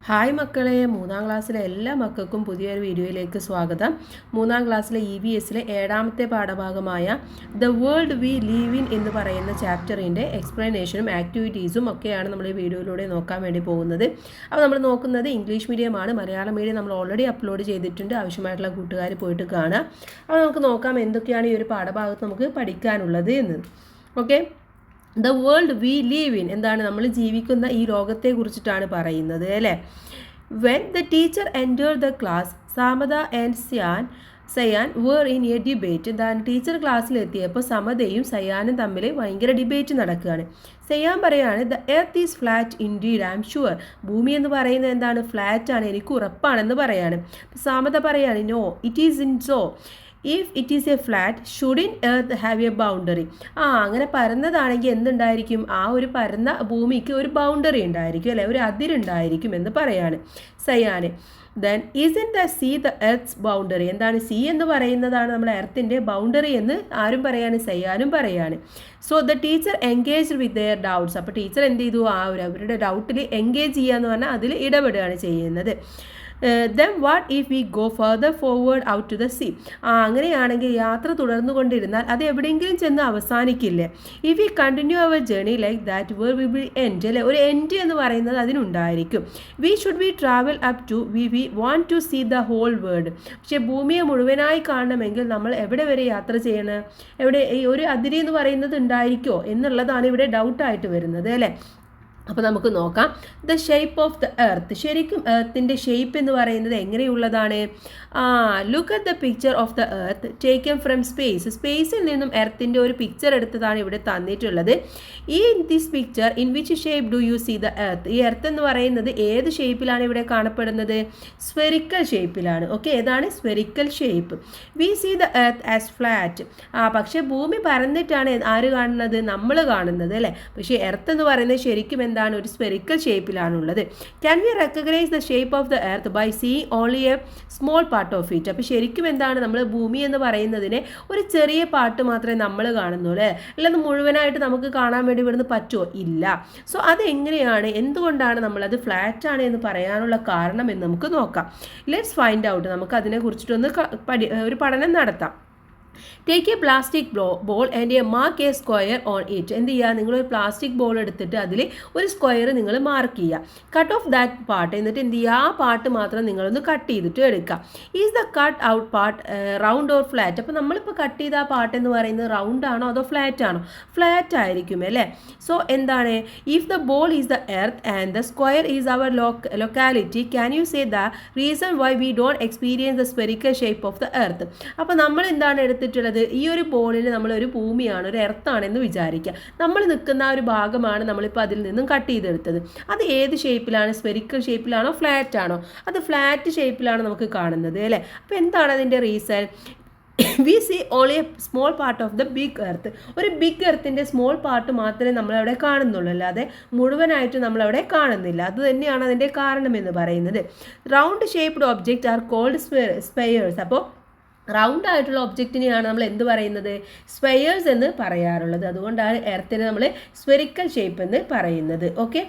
Hi മക്കളെ, 3ാം ക്ലാസ്സിലെ എല്ലാ മക്കൾക്കും പുതിയൊരു വീഡിയോയിലേക്ക് സ്വാഗതം. 3ാം ക്ലാസ്സിലെ EVSലെ 7ാമത്തെ പാഠഭാഗമായ the world we live in എന്ന് പറയുന്ന ചാപ്റ്ററിൻ്റെ എക്സ്പ്ലനേഷനും ആക്ടിവിറ്റീസും ഒക്കെയാണ് നമ്മൾ ഈ വീഡിയോയിലൂടെ നോക്കാൻ വേണ്ടി പോകുന്നത്. അപ്പോൾ നമ്മൾ നോക്കുന്നത് ഇംഗ്ലീഷ് മീഡിയമാണ്. മലയാളം മീഡിയം നമ്മൾ ഓൾറെഡി അപ്ലോഡ് ചെയ്തിട്ടുണ്ട്. ആവശ്യമായിട്ടുള്ള കൂട്ടുകാർ പോയിട്ട് കാണുക. അപ്പോൾ നമുക്ക് നോക്കാം എന്തൊക്കെയാണ് ഈ ഒരു പാഠഭാഗത്ത് നമുക്ക് പഠിക്കാനുള്ളത് എന്ന്. Okay, the world we live in എന്താണ്, നമ്മൾ ജീവിക്കുന്ന ഈ ലോകത്തെ കുറിച്ചിട്ടാണ് പറയുന്നത് അല്ലേ. When the teacher enter the class, Samata and Sayan were in a debate. എന്താണ്, ടീച്ചർ ക്ലാസ്സിലെത്തിയപ്പോൾ സമതയും സയാനും തമ്മിൽ ഭയങ്കര ഡിബേറ്റ് നടക്കുകയാണ്. സയാൻ പറയാണ് the earth is flat indeed, I'm sure. ഭൂമി എന്ന് പറയുന്നത് എന്താണ്, ഫ്ലാറ്റ് ആണ്, എനിക്ക് ഉറപ്പാണെന്ന് പറയാണ്. സമത പറയാണ് no it is in so. If it is a flat shouldn't earth have a boundary. അങ്ങനെ പരന്നതാണെങ്കിൽ എന്തുണ്ടായിരിക്കും, ആ ഒരു പരന്ന ഭൂമിക്ക് ഒരു ബൗണ്ടറി ഉണ്ടായിരിക്കും അല്ലെ, ഒരു അതിരുണ്ടായിരിക്കും എന്ന് പറയാണ് സയാന്. Then in the sea the earth's boundary. എന്താണ്, സീ എന്ന് പറയുന്നതാണ് നമ്മുടെ എർത്തിൻ്റെ ബൗണ്ടറി എന്ന് ആരും പറയാണ്, സയാനും പറയാണ്. So the teacher engage with their doubts. അപ്പോൾ ടീച്ചർ എന്ത് ചെയ്തു, അവരുടെ ഡൗട്ടിൽ എൻഗേജ് ചെയ്യുക എന്ന് പറഞ്ഞാൽ അതിൽ ഇടപെടുകയാണ് ചെയ്യുന്നത്. Then what if we go further forward out to the sea. അങ്ങനെയാണെങ്കിൽ യാത്ര തുടർന്നു കൊണ്ടിരുന്നാൽ അത് എവിടെയെങ്കിലും ചെന്ന് അവസാനിക്കില്ലേ. If we continue our journey like that where we will end അല്ലേ, ഒരു എൻഡ് എന്ന് പറയുന്നത് അതിനുണ്ടായിരിക്കും. We should we travel up to we want to see the whole world. പക്ഷേ ഭൂമിയെ മുഴുവനായി കാണണമെങ്കിൽ നമ്മൾ എവിടെ വരെ യാത്ര ചെയ്യണം, എവിടെ ഈ ഒരു അതിരി എന്ന് പറയുന്നത് ഉണ്ടായിരിക്കുമോ എന്നുള്ളതാണ് ഇവിടെ ഡൗട്ടായിട്ട് വരുന്നത് അല്ലേ. അപ്പോൾ നമുക്ക് നോക്കാം. The shape of the earth. ശരിക്കും എർത്തിൻ്റെ ഷേപ്പ് എന്ന് പറയുന്നത് എങ്ങനെയുള്ളതാണ്. Look at the picture of the earth taken from space. സ്പേസിൽ നിന്നും എർത്തിൻ്റെ ഒരു പിക്ചർ എടുത്തതാണ് ഇവിടെ തന്നിട്ടുള്ളത്. In this picture in which shape do you see the earth. ഈ എർത്ത് എന്ന് പറയുന്നത് ഏത് ഷേപ്പിലാണ് ഇവിടെ കാണപ്പെടുന്നത്, സ്ഫെറിക്കൽ ഷേപ്പിലാണ്. ഓക്കെ, ഏതാണ് spherical shape. We see the earth as flat. പക്ഷേ ഭൂമി പരന്നിട്ടാണ് ആര് കാണുന്നത്, നമ്മൾ കാണുന്നത് അല്ലേ. പക്ഷേ എർത്ത് എന്ന് പറയുന്നത് ശരിക്കും എന്താണ്, ഒരു സ്ഫെറിക്കൽ ഷേപ്പിലാണുള്ളത്. Can we recognise the shape of the earth by seeing only a small part of it. അപ്പോൾ ശരിക്കും എന്താണ്, നമ്മൾ ഭൂമി എന്ന് പറയുന്നതിനെ ഒരു ചെറിയ പാർട്ട് മാത്രമേ നമ്മൾ കാണുന്നുള്ളൂ അല്ലേ, അല്ലാതെ മുഴുവനായിട്ട് നമുക്ക് കാണാൻ വേണ്ടി ഇവിടുന്ന് പറ്റുമോ, ഇല്ല. സോ അതെങ്ങനെയാണ്, എന്തുകൊണ്ടാണ് നമ്മളത് ഫ്ലാറ്റ് ആണ് എന്ന് പറയാനുള്ള കാരണം എന്ന് നമുക്ക് നോക്കാം. Let's find out. നമുക്ക് അതിനെ കുറിച്ചിട്ടൊന്ന് ഒരു പഠനം നടത്താം. Take A plastic ball and A mark A square on it. എന്ത് ചെയ്യുക, നിങ്ങളൊരു പ്ലാസ്റ്റിക് ബോൾ എടുത്തിട്ട് അതിൽ ഒരു സ്ക്വയർ നിങ്ങൾ മാർക്ക് ചെയ്യുക. Cut off that part. എന്നിട്ട് എന്ത് ചെയ്യുക, ആ പാർട്ട് മാത്രം നിങ്ങളൊന്ന് കട്ട് ചെയ്തിട്ട് എടുക്കുക. Is the cut out part round or flat. അപ്പോൾ നമ്മളിപ്പോൾ കട്ട് ചെയ്ത ആ പാർട്ട് എന്ന് പറയുന്നത് റൗണ്ട് ആണോ അതോ ഫ്ലാറ്റ് ആണോ, ഫ്ലാറ്റ് ആയിരിക്കും അല്ലേ. സോ എന്താണ്, if the ball is the earth and the square is our locality can you say the reason why we don't experience the spherical shape of the earth. അപ്പോൾ നമ്മൾ എന്താണ് എടുത്തിട്ടുള്ളത്, ഈ ഒരു ബോളിൽ നമ്മളൊരു ഭൂമിയാണ്, ഒരു എർത്താണെന്ന് വിചാരിക്കുക. നമ്മൾ നിൽക്കുന്ന ആ ഒരു ഭാഗമാണ് നമ്മളിപ്പോൾ അതിൽ നിന്നും കട്ട് ചെയ്തെടുത്തത്. അത് ഏത് ഷേപ്പിലാണ്, സ്പെറിക്കൽ ഷേപ്പിലാണോ ഫ്ലാറ്റ് ആണോ, അത് ഫ്ലാറ്റ് ഷേപ്പിലാണ് നമുക്ക് കാണുന്നത് അല്ലേ. അപ്പോൾ എന്താണ് അതിൻ്റെ reason, we see only a small part of the big earth. ഒരു ബിഗ് എർത്തിൻ്റെ സ്മോൾ പാർട്ട് മാത്രമേ നമ്മളവിടെ കാണുന്നുള്ളൂ, അല്ലാതെ മുഴുവനായിട്ട് നമ്മളവിടെ കാണുന്നില്ല. അത് തന്നെയാണ് അതിൻ്റെ കാരണം എന്ന് പറയുന്നത്. Round shaped object are called spheres. അപ്പോൾ റൗണ്ട് ആയിട്ടുള്ള ഒബ്ജക്റ്റിനെയാണ് നമ്മൾ എന്ത് പറയുന്നത്, സ്പെയേഴ്സ് എന്ന് പറയാറുള്ളത്. അതുകൊണ്ടാണ് എർത്തിനെ നമ്മൾ സ്ഫെറിക്കൽ ഷേപ്പ് എന്ന് പറയുന്നത്. ഓക്കെ,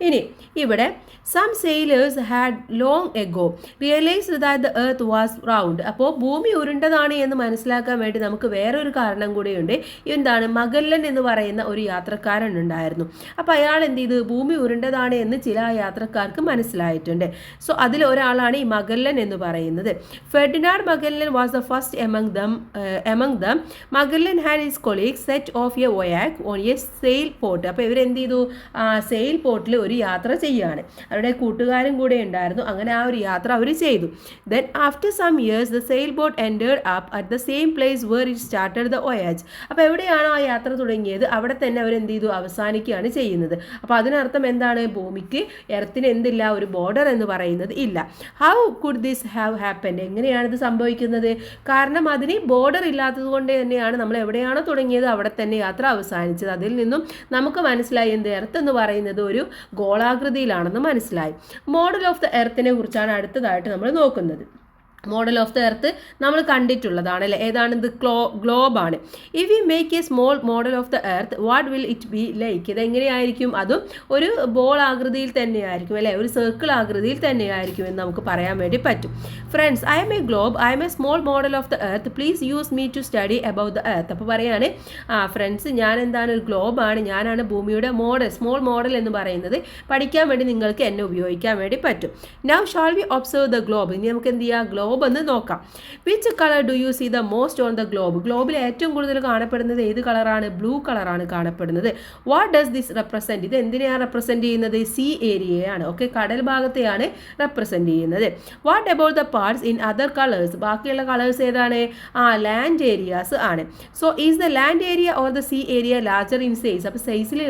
ഇനി ഇവിടെ some sailors had long ago realised that the earth was round. അപ്പോൾ ഭൂമി ഉരുണ്ടതാണ് എന്ന് മനസ്സിലാക്കാൻ വേണ്ടി നമുക്ക് വേറൊരു കാരണം കൂടിയുണ്ട്. എന്താണ്, മഗല്ലൻ എന്ന് പറയുന്ന ഒരു യാത്രക്കാരൻ ഉണ്ടായിരുന്നു. അപ്പോൾ അയാൾ എന്ത് ചെയ്തു, ഭൂമി ഉരുണ്ടതാണ് എന്ന് ചില യാത്രക്കാർക്ക് മനസ്സിലായിട്ടുണ്ട്. സോ അതിൽ ഒരാളാണ് ഈ മഗല്ലൻ എന്ന് പറയുന്നത്. Ferdinand Magellan was the first among them. Magellan had his colleague set off a voyage on a sail port. അപ്പോൾ ഇവരെന്ത് ചെയ്തു, സെയിൽ പോർട്ടിൽ ഒരു യാത്ര ചെയ്യുകയാണ്. അവരുടെ കൂട്ടുകാരും കൂടെ ഉണ്ടായിരുന്നു. അങ്ങനെ ആ ഒരു യാത്ര അവർ ചെയ്തു. Then after some years the sail boat entered up at the same place where it started the voyage. അപ്പോൾ എവിടെയാണോ ആ യാത്ര തുടങ്ങിയത് അവിടെ തന്നെ അവരെന്ത് ചെയ്തു, അവസാനിക്കുകയാണ് ചെയ്യുന്നത്. അപ്പോൾ അതിനർത്ഥം എന്താണ്, ഭൂമിക്ക് എർത്തിന് എന്തില്ല, ഒരു ബോർഡർ എന്ന് പറയുന്നത് ഇല്ല. How could this have happened. എങ്ങനെയാണ് ഇത് സംഭവിക്കുന്നത്, കാരണം അതിന് ബോർഡർ ഇല്ലാത്തത് കൊണ്ട് തന്നെയാണ് നമ്മൾ എവിടെയാണോ തുടങ്ങിയത് അവിടെ തന്നെ യാത്ര അവസാനിച്ചത്. അതിൽ നിന്നും നമുക്ക് മനസ്സിലായി എന്ത്, എർത്ത് എന്ന് പറയുന്നത് ഒരു ഗോളാകൃതിയിലാണെന്ന് മനസ്സിലായി. മോഡൽ ഓഫ് ദ എർത്തിനെ കുറിച്ചാണ് അടുത്തതായിട്ട് നമ്മൾ നോക്കുന്നത്. മോഡൽ ഓഫ് ദ എർത്ത് നമ്മൾ കണ്ടിട്ടുള്ളതാണ് അല്ലേ. ഏതാണ് ഇത്? ഗ്ലോബാണ്. If you make a small model of the earth what will it be like? ഇതെങ്ങനെയായിരിക്കും? അതും ഒരു ബോൾ ആകൃതിയിൽ തന്നെയായിരിക്കും അല്ലേ, ഒരു സർക്കിൾ ആകൃതിയിൽ തന്നെയായിരിക്കും എന്ന് നമുക്ക് പറയാൻ വേണ്ടി പറ്റും. Friends, I'm a globe, I'm a small model of the earth, please use me to study about the earth. അപ്പോൾ പറയാണ്, ഫ്രണ്ട്സ്, ഞാൻ എന്താണ്? ഒരു ഗ്ലോബാണ്, ഞാനാണ് ഭൂമിയുടെ മോഡൽ, സ്മോൾ മോഡൽ എന്ന് പറയുന്നത്. പഠിക്കാൻ വേണ്ടി നിങ്ങൾക്ക് എന്നെ ഉപയോഗിക്കാൻ വേണ്ടി പറ്റും. Now shall we observe the globe. ഇനി നമുക്ക് എന്ത് ചെയ്യാം? ഗ്ലോബ് ഒന്ന് നോക്കാം. Which colour do you see the most on the globe? ഗ്ലോബിൽ ഏറ്റവും കൂടുതൽ കാണപ്പെടുന്നത് ഏത് കളറാണ്? ബ്ലൂ കളറാണ് കാണപ്പെടുന്നത്. What does this represent? ഇത് എന്തിനെയാണ് റെപ്രസെൻറ്റ് ചെയ്യുന്നത്? സീ ഏരിയയാണ്. ഓക്കെ, കടൽ ഭാഗത്തെയാണ് റെപ്രസെൻറ്റ് ചെയ്യുന്നത്. What about the parts in other colours? ബാക്കിയുള്ള കളേഴ്സ് ഏതാണ്? ലാൻഡ് ഏരിയാസ് ആണ്. So is the land area or the sea area larger in size? അപ്പോൾ സൈസിൽ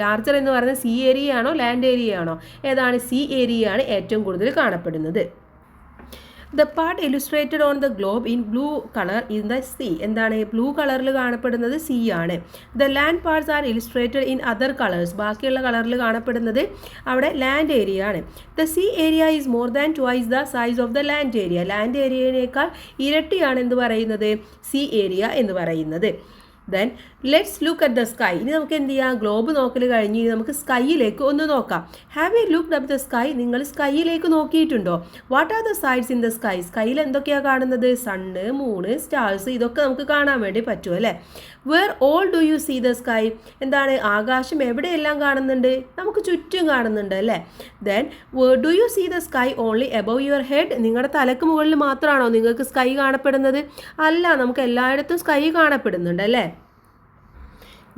ലാർജർ എന്ന് പറയുന്നത് സീ ഏരിയ ആണോ ലാൻഡ് ഏരിയ ആണോ? ഏതാണ്? സീ ഏരിയ ആണ് ഏറ്റവും കൂടുതൽ കാണപ്പെടുന്നത്. The part illustrated on the globe in blue color is the sea. എന്താണ്? ബ്ലൂ കളറിൽ കാണപ്പെടുന്നത് സീ ആണ്. The land parts are illustrated in other colors. ബാക്കിയുള്ള കളറിൽ കാണപ്പെടുന്നത് അവിടെ ലാൻഡ് ഏരിയ ആണ്. The sea area is more than twice the size of the land area. Land ഏരിയയേക്കാൾ ഇരട്ടിയാണ് എന്ത് പറയുന്നത്? സീ ഏരിയ എന്ന് പറയുന്നത്. Then let's look at the sky. ഇനി നമുക്ക് എന്ത് ചെയ്യാം? ഗ്ലോബ് നോക്കൽ കഴിഞ്ഞ് ഇനി നമുക്ക് സ്കൈയിലേക്ക് ഒന്ന് നോക്കാം. Have you looked up the sky? നിങ്ങൾ സ്കൈയിലേക്ക് നോക്കിയിട്ടുണ്ടോ? What are the sights in the sky? സ്കൈയിൽ എന്തൊക്കെയാണ് കാണുന്നത്? സണ്ണ്, മൂണ്, സ്റ്റാർസ്, ഇതൊക്കെ നമുക്ക് കാണാൻ വേണ്ടി പറ്റും അല്ലേ. Where all do you see the sky? എന്താണ്? ആകാശം എവിടെയെല്ലാം കാണുന്നുണ്ട്? നമുക്ക് ചുറ്റും കാണുന്നുണ്ട് അല്ലേ. Then do you see the sky only above your head? നിങ്ങളുടെ തലക്ക് മുകളിൽ മാത്രമാണോ നിങ്ങൾക്ക് സ്കൈ കാണപ്പെടുന്നത്? അല്ല, നമുക്ക് എല്ലായിടത്തും സ്കൈ കാണപ്പെടുന്നുണ്ട് അല്ലേ.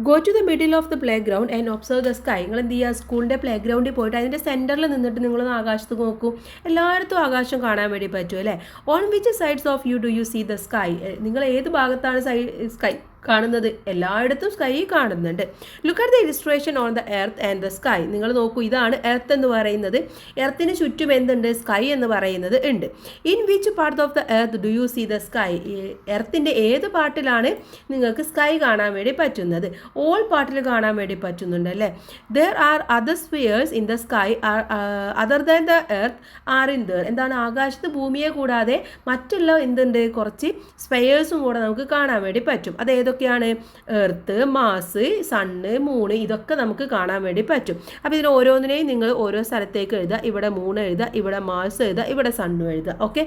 Go to the middle of the playground and observe the sky. നിങ്ങൾ എന്ത് ചെയ്യുക? സ്കൂളിൻ്റെ പ്ലേ ഗ്രൗണ്ടിൽ പോയിട്ട് അതിൻ്റെ സെൻറ്ററിൽ നിന്നിട്ട് നിങ്ങളൊന്ന് ആകാശത്ത് നോക്കൂ. എല്ലായിടത്തും ആകാശം കാണാൻ വേണ്ടി പറ്റും അല്ലേ. On which sides of you do you see the sky? നിങ്ങൾ ഏത് ഭാഗത്താണ് സ്കൈ കാണുന്നത്? എല്ലായിടത്തും സ്കൈ കാണുന്നുണ്ട്. Look at the illustration on the earth and the sky. നിങ്ങൾ നോക്കൂ, ഇതാണ് എർത്ത് എന്ന് പറയുന്നത്. എർത്തിന് ചുറ്റും എന്തുണ്ട്? സ്കൈ എന്ന് പറയുന്നത് ഉണ്ട്. In which part of the earth do you see the sky? എർത്തിൻ്റെ ഏത് പാർട്ടിലാണ് നിങ്ങൾക്ക് സ്കൈ കാണാൻ വേണ്ടി പറ്റുന്നത്? ഓൾ പാർട്ടിൽ കാണാൻ വേണ്ടി പറ്റുന്നുണ്ട് അല്ലേ. There are other spheres in the sky other than the earth are in there. എന്താണ്? ആകാശത്ത് ഭൂമിയെ കൂടാതെ മറ്റുള്ള എന്തുണ്ട്? കുറച്ച് സ്ഫിയേഴ്സും കൂടെ നമുക്ക് കാണാൻ വേണ്ടി പറ്റും. അത് ഏതൊക്കെയാണ്? എർത്ത്, മാസ്, സണ്ണ്, മൂണ്, ഇതൊക്കെ നമുക്ക് കാണാൻ വേണ്ടി പറ്റും. അപ്പോൾ ഇതിന് ഓരോന്നിനെയും നിങ്ങൾ ഓരോ സ്ഥലത്തേക്ക് എഴുതുക. ഇവിടെ മൂണ് എഴുതുക, ഇവിടെ മാസ് എഴുതുക, ഇവിടെ സണ്ണ് എഴുതുക. Okay.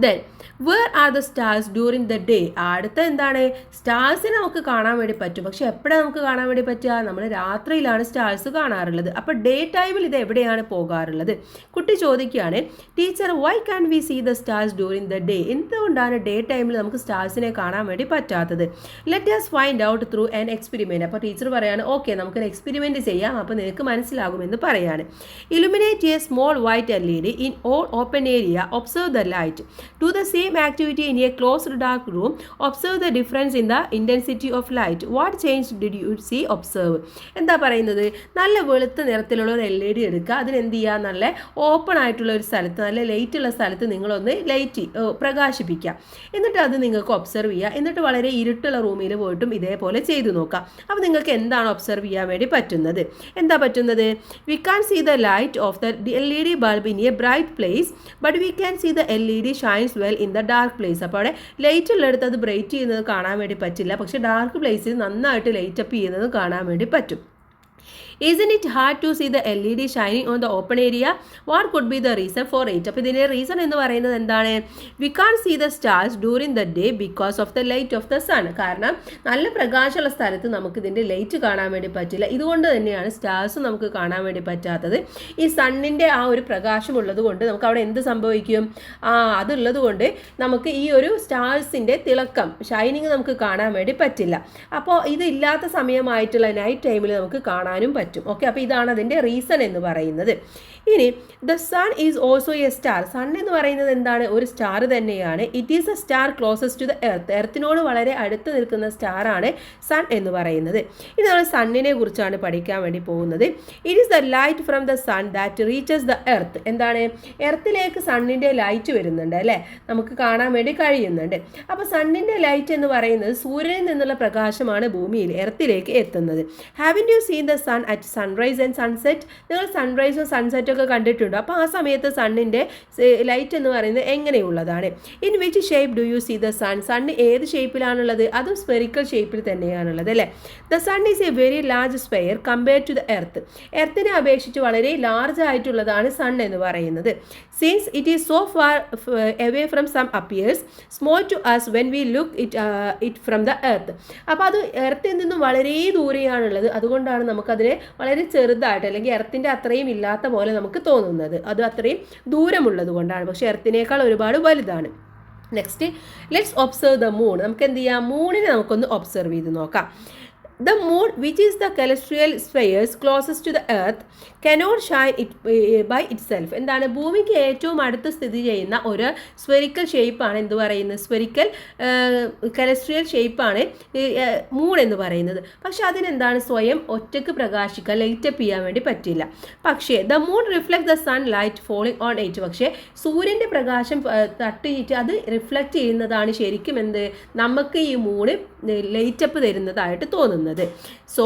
Then where are the stars during the day? അടുത്ത എന്താണ്? സ്റ്റാർസിനെ നമുക്ക് കാണാൻ വേണ്ടി പറ്റും. പക്ഷെ എപ്പോഴാണ് നമുക്ക് കാണാൻ വേണ്ടി പറ്റുക? നമ്മൾ രാത്രിയിലാണ് സ്റ്റാർസ് കാണാറുള്ളത്. അപ്പോൾ ഡേ ടൈമിൽ ഇത് എവിടെയാണ് പോകാറുള്ളത്? കുട്ടി ചോദിക്കുകയാണ്, teacher why can we see the stars during the day? എന്തുകൊണ്ടാണ് ഡേ ടൈമിൽ നമുക്ക് സ്റ്റാർസിനെ കാണാൻ വേണ്ടി പറ്റാത്തത്? Let us find out through an experiment. അപ്പോൾ ടീച്ചർ പറയാണ്, ഓക്കെ, നമുക്കൊരു എക്സ്പെരിമെൻറ്റ് ചെയ്യാം, അപ്പോൾ നിനക്ക് മനസ്സിലാകുമെന്ന് പറയാണ്. Illuminate a small white LED in all open area, observe the light. Do the same activity in a closed dark room. Observe the difference in the intensity of light. What change did you see? Observe. എന്താ പറയുന്നത്? നല്ല വെളുത്ത നിറത്തിലുള്ള ഒരു LED എടുക്കുക. അതിന് എന്ത് ചെയ്യുക? നല്ല ഓപ്പൺ ആയിട്ടുള്ള ഒരു സ്ഥലത്ത്, നല്ല ലൈറ്റ് ഉള്ള സ്ഥലത്ത് നിങ്ങളൊന്ന് പ്രകാശിപ്പിക്കുക. എന്നിട്ട് അത് നിങ്ങൾക്ക് ഒബ്സർവ് ചെയ്യുക. എന്നിട്ട് വളരെ ഇരുട്ടുള്ള റൂമിൽ പോയിട്ടും ഇതേപോലെ ചെയ്തു നോക്കാം. അപ്പോൾ നിങ്ങൾക്ക് എന്താണ് ഒബ്സർവ് ചെയ്യാൻ വേണ്ടി പറ്റുന്നത്? എന്താ പറ്റുന്നത്? We can see the light of the LED bulb in a bright place, but we can see the LED shines well in the dark place. അപ്പോൾ അവിടെ ലൈറ്റ് ഉള്ളിടത്ത് അത് ബ്രൈറ്റ് ചെയ്യുന്നത് കാണാൻ വേണ്ടി പറ്റില്ല. പക്ഷേ ഡാർക്ക് പ്ലേസിൽ നന്നായിട്ട് ലൈറ്റ് അപ്പ് ചെയ്യുന്നത് കാണാൻ വേണ്ടി പറ്റും. Isn't it hard to see the LED shining on the open area? What could be the reason for it? അപ്പോൾ ഇതിൻ്റെ റീസൺ എന്ന് പറയുന്നത് എന്താണ്? We can't see the stars during the day because of the light of the sun. കാരണം നല്ല പ്രകാശമുള്ള സ്ഥലത്ത് നമുക്ക് ഇതിൻ്റെ ലൈറ്റ് കാണാൻ വേണ്ടി പറ്റില്ല. ഇതുകൊണ്ട് തന്നെയാണ് സ്റ്റാർസ് നമുക്ക് കാണാൻ വേണ്ടി പറ്റാത്തത്. ഈ സണ്ണിൻ്റെ ആ ഒരു പ്രകാശം ഉള്ളത് കൊണ്ട് നമുക്ക് അവിടെ എന്ത് സംഭവിക്കും? അതുള്ളത് കൊണ്ട് നമുക്ക് ഈ ഒരു സ്റ്റാർസിൻ്റെ തിളക്കം, ഷൈനിങ് നമുക്ക് കാണാൻ വേണ്ടി പറ്റില്ല. അപ്പോൾ ഇതില്ലാത്ത സമയമായിട്ടുള്ള നൈറ്റ് ടൈമിൽ നമുക്ക് കാണാനും പറ്റും. ഓക്കെ, അപ്പോൾ ഇതാണ് അതിൻ്റെ റീസൺ എന്ന് പറയുന്നത്. ഇനി the sun is also a star. Sun എന്ന് പറയുന്നത് എന്താണ്? ഒരു സ്റ്റാർ തന്നെയാണ്. It is a star closest to the earth. എർത്തിനോട് വളരെ അടുത്ത് നിൽക്കുന്ന സ്റ്റാറാണ് സൺ എന്ന് പറയുന്നത്. ഇത് നമ്മൾ സണ്ണിനെ കുറിച്ചാണ് പഠിക്കാൻ വേണ്ടി പോകുന്നത്. It is the light from the sun that reaches the earth. എന്താണ്? എർത്തിലേക്ക് സണ്ണിൻ്റെ ലൈറ്റ് വരുന്നുണ്ട് അല്ലേ, നമുക്ക് കാണാൻ വേണ്ടി കഴിയുന്നുണ്ട്. അപ്പോൾ സണ്ണിൻ്റെ ലൈറ്റ് എന്ന് പറയുന്നത് സൂര്യനിൽ നിന്നുള്ള പ്രകാശമാണ് ഭൂമിയിൽ എർത്തിലേക്ക് എത്തുന്നത്. Haven't you seen the sun at sunrise and sunset. നിങ്ങൾ സൺറൈസും സൺസെറ്റൊക്കെ കണ്ടിട്ടുണ്ടോ? അപ്പോൾ ആ സമയത്ത് സണ്ണിൻ്റെ ലൈറ്റ് എന്ന് പറയുന്നത് എങ്ങനെയുള്ളതാണ്? In which shape do you see the sun? Sun ഏത് ഷേപ്പിലാണുള്ളത്? അതും സ്ഫെറിക്കൽ ഷേപ്പിൽ തന്നെയാണുള്ളത് അല്ലേ. The sun is a very large sphere compared to the earth. എർത്തിനെ അപേക്ഷിച്ച് വളരെ ലാർജ് ആയിട്ടുള്ളതാണ് സൺ എന്ന് പറയുന്നത്. Since it is so far away from some appears small to us when we look it from the earth. അപ്പോൾ അത് എർത്തിൽ നിന്നും വളരെ ദൂരെയാണുള്ളത്. അതുകൊണ്ടാണ് നമുക്കതിനെ വളരെ ചെറുതായിട്ട് അല്ലെങ്കിൽ എർത്തിൻ്റെ അത്രയും ഇല്ലാത്ത പോലെ നമുക്ക് തോന്നുന്നത്. അത് അത്രയും ദൂരമുള്ളത് കൊണ്ടാണ്. പക്ഷേ എർത്തിനേക്കാൾ ഒരുപാട് വലുതാണ്. Next, let's observe the moon. നമുക്ക് എന്ത് ചെയ്യാം? മൂണിനെ നമുക്കൊന്ന് ഒബ്സർവ് ചെയ്ത് നോക്കാം. The moon, which is the celestial spheres closest to the earth, cannot shine by itself. എന്താണ്? ഭൂമിക്ക് ഏറ്റവും അടുത്ത് സ്ഥിതി ചെയ്യുന്ന ഒരു സ്ഫെറിക്കൽ ഷേപ്പാണ് എന്ത് പറയുന്നത്? സ്ഫെറിക്കൽ കെലസ്ട്രിയൽ ഷേപ്പാണ് മൂൺ എന്ന് പറയുന്നത്. പക്ഷെ അതിനെന്താണ്? സ്വയം ഒറ്റയ്ക്ക് പ്രകാശിക്കാൻ ലൈറ്റപ്പ് ചെയ്യാൻ വേണ്ടി പറ്റില്ല. പക്ഷേ the moon reflect the sun light falling on it. പക്ഷേ സൂര്യൻ്റെ പ്രകാശം തട്ടിയിട്ട് അത് റിഫ്ലക്റ്റ് ചെയ്യുന്നതാണ് ശരിക്കും എന്ത് നമുക്ക് ഈ മൂണ് ലൈറ്റപ്പ് തരുന്നതായിട്ട് തോന്നുന്നത്. So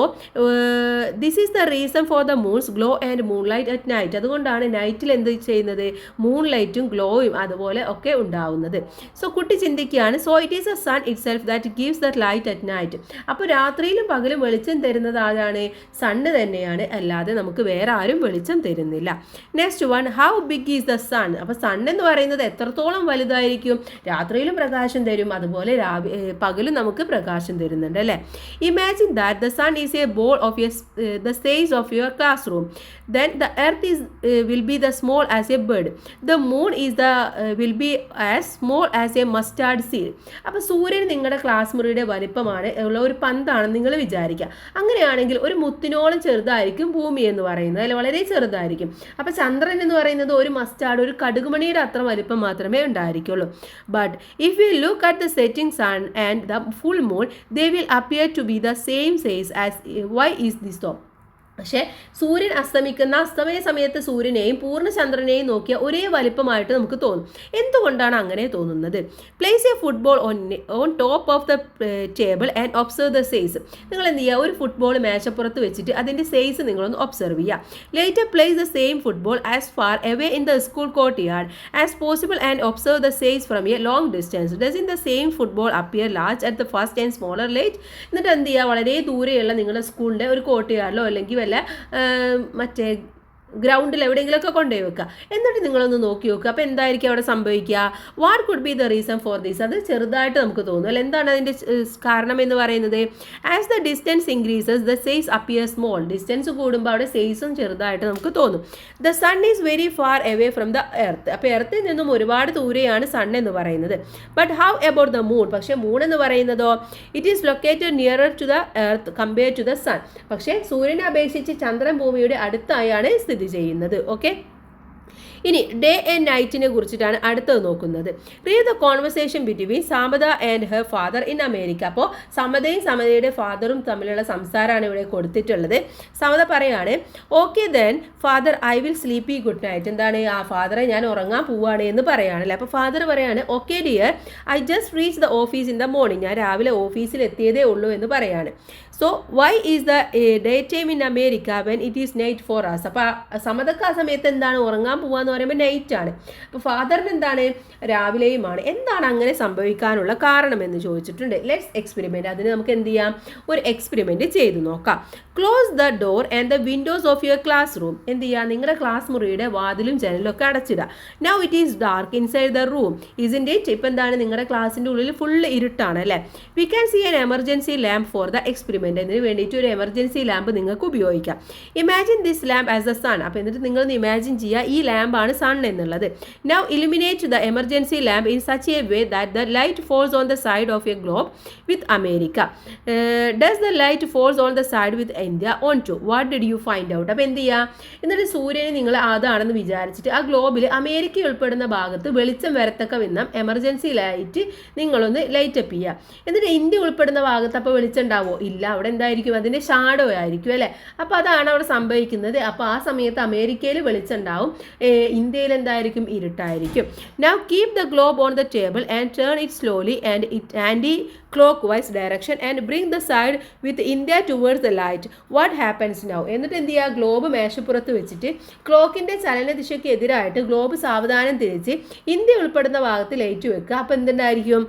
this is the reason for the moons glow and moon light at night. അതുകൊണ്ടാണ് നൈറ്റിൽ എന്ത് ചെയ്യുന്നത്? മൂൺ ലൈറ്റും ഗ്ലോയും അതുപോലെ ഒക്കെ ഉണ്ടാവുന്നത്. സോ കുട്ടി ചിന്തിക്കുകയാണ്, so it is a son it self that gives that light at night. അപ്പോൾ രാത്രിയിലും പകലും വെളിച്ചം തരുന്നത് ആരാണ്? സണ്ണ് തന്നെയാണ്, അല്ലാതെ നമുക്ക് വേറെ ആരും വെളിച്ചം തരുന്നില്ല. Next one, how big is the sun? അപ്പോൾ സൺ എന്ന് പറയുന്നത് എത്രത്തോളം വലുതായിരിക്കും? രാത്രിയിലും പ്രകാശം തരും, അതുപോലെ പകലും നമുക്ക് പ്രകാശം തരുന്നുണ്ട് അല്ലേ. Imagine that the sun is a ball of the size of your classroom. Then the earth will be the small as a bird. The moon will be as small as a mustard seed. അപ്പോൾ സൂര്യൻ നിങ്ങളുടെ class മുറിയുടെ വലിപ്പമാണ് ഉള്ള ഒരു പന്താണെന്ന് നിങ്ങൾ വിചാരിക്കുക. അങ്ങനെയാണെങ്കിൽ ഒരു മുത്തിനോളം ചെറുതായിരിക്കും ഭൂമി എന്ന് പറയുന്നത് അല്ലെ, വളരെ ചെറുതായിരിക്കും. അപ്പോൾ ചന്ദ്രൻ എന്ന് പറയുന്നത് ഒരു മസ്റ്റാർഡ്, ഒരു കടുകുമണിയുടെ അത്ര വലിപ്പം മാത്രമേ ഉണ്ടായിരിക്കുള്ളൂ. But if you look at the setting sun and the full moon they will appear to be the same size as. Why is this so? പക്ഷേ സൂര്യൻ അസ്തമയ സമയത്ത് സൂര്യനെയും പൂർണ്ണചന്ദ്രനെയും നോക്കിയാൽ ഒരേ വലിപ്പമായിട്ട് നമുക്ക് തോന്നും. എന്തുകൊണ്ടാണ് അങ്ങനെ തോന്നുന്നത്? Place A football on top of the table and observe the size. നിങ്ങൾ എന്ത് ചെയ്യുക? ഒരു ഫുട്ബോൾ മേശപ്പുറത്ത് വെച്ചിട്ട് അതിൻ്റെ സൈസ് നിങ്ങളൊന്ന് ഒബ്സർവ് ചെയ്യുക. Later place the same football as far away in the school court yard as possible and observe the size from A long distance. Does in the same football appear large at the first and smaller late. എന്നിട്ട് എന്ത് ചെയ്യുക? വളരെ ദൂരെയുള്ള നിങ്ങളുടെ സ്കൂളിൻ്റെ ഒരു court യാർഡിലോ അല്ലെങ്കിൽ മറ്റേ ഗ്രൗണ്ടിൽ എവിടെയെങ്കിലുമൊക്കെ കൊണ്ടുപോയി വെക്കുക. എന്നിട്ട് നിങ്ങളൊന്ന് നോക്കി നോക്കുക. അപ്പോൾ എന്തായിരിക്കും അവിടെ സംഭവിക്കുക? What could be the reason for this? അത് ചെറുതായിട്ട് നമുക്ക് തോന്നും അല്ല. എന്താണ് അതിൻ്റെ കാരണം എന്ന് പറയുന്നത്? As the distance increases the size appear small. Distance കൂടുമ്പോൾ അവിടെ സൈസും ചെറുതായിട്ട് നമുക്ക് തോന്നും. The sun is very far away from the earth. അപ്പോൾ എർത്തിൽ നിന്നും ഒരുപാട് ദൂരെയാണ് സൺ എന്ന് പറയുന്നത്. But how about the moon? പക്ഷേ മൂൺ എന്ന് പറയുന്നതോ? It is located nearer to the earth compare to the sun. പക്ഷേ സൂര്യനെ അപേക്ഷിച്ച് ചന്ദ്രൻ ഭൂമിയുടെ അടുത്തായാണ് സ്ഥിതി ചെയ്യുന്നത്. ഓക്കെ, ഇനി ഡേ ആൻഡ് നൈറ്റിനെ കുറിച്ചിട്ടാണ് അടുത്തത് നോക്കുന്നത്. Read the conversation between Samatha and her father in America. അപ്പോൾ സമതയും സമതയുടെ ഫാദറും തമ്മിലുള്ള സംസാരമാണ് ഇവിടെ കൊടുത്തിട്ടുള്ളത്. സമത പറയാണ്, okay then father I will sleepy good night. എന്താണ്? ആ ഫാദറെ ഞാൻ ഉറങ്ങാൻ പോവുകയാണ് എന്ന് പറയുകയാണല്ലേ. അപ്പോൾ ഫാദർ പറയാണ്, okay dear I just reach the office in the morning. ഞാൻ രാവിലെ ഓഫീസിൽ എത്തിയതേ ഉള്ളൂ എന്ന് പറയാണ്. So why is the day time in America when it is night for us? അപ്പോൾ സമതക്ക് ആ സമയത്ത് എന്താണ്? ഉറങ്ങാൻ പോവാന്ന് പറയുമ്പോൾ നൈറ്റാണ്. അപ്പോൾ ഫാദറിന് എന്താണ്? രാവിലെയുമാണ്. എന്താണ് അങ്ങനെ സംഭവിക്കാനുള്ള കാരണം എന്ന് ചോദിച്ചിട്ടുണ്ട്. Let's experiment. അതിന് നമുക്ക് എന്ത് ചെയ്യാം? ഒരു എക്സ്പെരിമെൻറ്റ് ചെയ്ത് നോക്കാം. Close the door and the windows of your classroom. എന്ത് ചെയ്യുക? നിങ്ങളുടെ ക്ലാസ് മുറിയുടെ വാതിലും ജനലും ഒക്കെ അടച്ചിടുക. Now it is dark inside the room isn't it? ഇപ്പം എന്താണ്? നിങ്ങളുടെ ക്ലാസ്സിൻ്റെ ഉള്ളിൽ ഫുള്ള് ഇരുട്ടാണ് അല്ലേ. We can see an emergency lamp for the experiment. ഇതിന് വേണ്ടിയിട്ട് ഒരു എമർജൻസി ലാമ്പ് നിങ്ങൾക്ക് ഉപയോഗിക്കാം. Imagine this lamp as the sun. അപ്പോൾ എന്നിട്ട് നിങ്ങളൊന്ന് ഇമാജിൻ ചെയ്യുക ഈ ലാമ്പാണ് സൺ എന്നുള്ളത്. Now illuminate the emergency lamp in such a way that the light falls on the side of a globe with America. Does the light falls on the side with India on too? What did you find out? അപ്പോൾ എന്ത് ചെയ്യുക? എന്നിട്ട് സൂര്യനെ നിങ്ങൾ അതാണെന്ന് വിചാരിച്ചിട്ട് ആ ഗ്ലോബിൽ America ഉൾപ്പെടുന്ന ഭാഗത്ത് വെളിച്ചം വരത്തക്ക വിധം എമർജൻസി ലൈറ്റ് നിങ്ങളൊന്ന് ലൈറ്റപ്പ് ചെയ്യുക. എന്നിട്ട് ഇന്ത്യ ഉൾപ്പെടുന്ന ഭാഗത്ത് അപ്പോൾ വെളിച്ചം ഉണ്ടാവുമോ? ഇല്ല, അവിടെ എന്തായിരിക്കും, അതിൻ്റെ ഷാഡോ ആയിരിക്കും അല്ലേ. അപ്പോൾ അതാണ് അവിടെ സംഭവിക്കുന്നത്. അപ്പോൾ ആ സമയത്ത് അമേരിക്കയിൽ വെളിച്ചുണ്ടാവും, ഇന്ത്യയിൽ എന്തായിരിക്കും, ഇരുട്ടായിരിക്കും. Now keep the globe on the table and turn it slowly and it anti clockwise direction and bring the side with India towards the light. What happens now? എന്നിട്ട് എന്ത് ചെയ്യുക, ഗ്ലോബ് മേശപ്പുറത്ത് വെച്ചിട്ട് ക്ലോക്കിൻ്റെ ചലനദിശയ്ക്ക് എതിരായിട്ട് ഗ്ലോബ് സാവധാനം തിരിച്ച് ഇന്ത്യ ഉൾപ്പെടുന്ന ഭാഗത്ത് ലൈറ്റ് വെക്കുക. അപ്പോൾ എന്തുണ്ടായിരിക്കും,